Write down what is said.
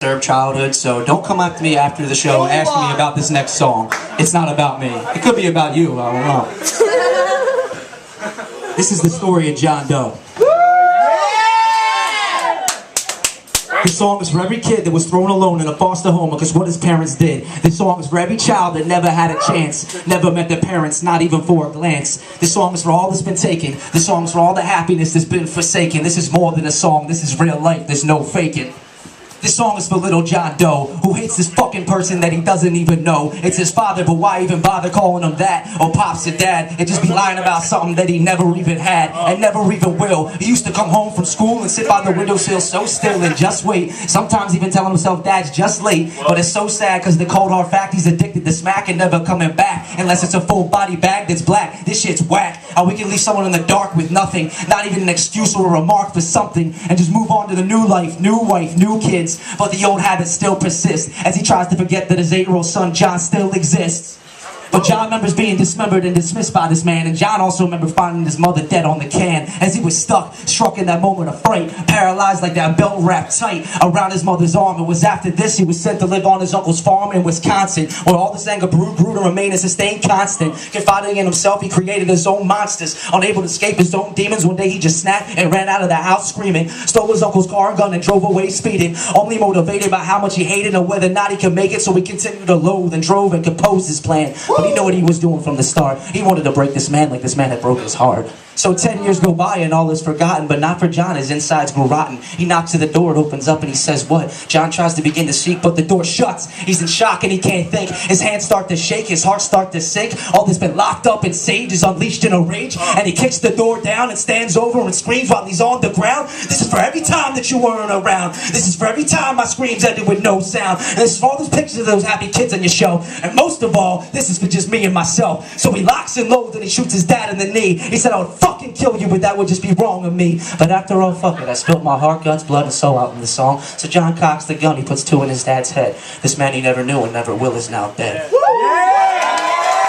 disturbed childhood, so don't come up to me after the show asking me about this next song. It's not about me. It could be about you, I don't know. This is the story of John Doe. This song is for every kid that was thrown alone in a foster home because what his parents did. This song is for every child that never had a chance, never met their parents, not even for a glance. This song is for all that's been taken. This song is for all the happiness that's been forsaken. This is more than a song, this is real life, there's no faking. This song is for little John Doe, who hates this fucking person that he doesn't even know. It's his father, but why even bother calling him that? Or pops or dad, and just be lying about something that he never even had, and never even will. He used to come home from school and sit by the windowsill so still and just wait. Sometimes even telling himself dad's just late. But it's so sad cause the cold hard fact he's addicted to smack and never coming back. Unless it's a full body bag that's black. This shit's whack. How we can leave someone in the dark with nothing, not even an excuse or a remark for something, and just move on to the new life, new wife, new kids. But the old habits still persist as he tries to forget that his 8-year-old son John still exists. But John remembers being dismembered and dismissed by this man, and John also remembered finding his mother dead on the can as he was stuck, struck in that moment of fright, paralyzed like that belt wrapped tight around his mother's arm. It was after this he was sent to live on his uncle's farm in Wisconsin, where all this anger grew to remain and sustain constant. Confiding in himself, he created his own monsters, unable to escape his own demons. One day he just snapped and ran out of the house screaming, stole his uncle's car and gun and drove away speeding, only motivated by how much he hated and whether or not he could make it. So he continued to loathe and drove and composed his plan. But he knew what he was doing from the start. He wanted to break this man like this man had broke his heart. So 10 years go by and all is forgotten, but not for John. His insides grew rotten. He knocks at the door, it opens up and he says what? John tries to begin to speak, but the door shuts. He's in shock and he can't think. His hands start to shake, his heart starts to sink. All that's been locked up and saved is unleashed in a rage, and he kicks the door down and stands over and screams while he's on the ground. This is for every time that you weren't around. This is for every time my screams ended with no sound. And this is for all those pictures of those happy kids on your show. And most of all, this is for just me and myself. So he locks and loads and he shoots his dad in the knee. He said, I would fucking kill you, but that would just be wrong of me. But after all, fuck it. I spilled my heart, guts, blood, and soul out in the song. So John cocks the gun, he puts 2 in his dad's head. This man he never knew and never will is now dead.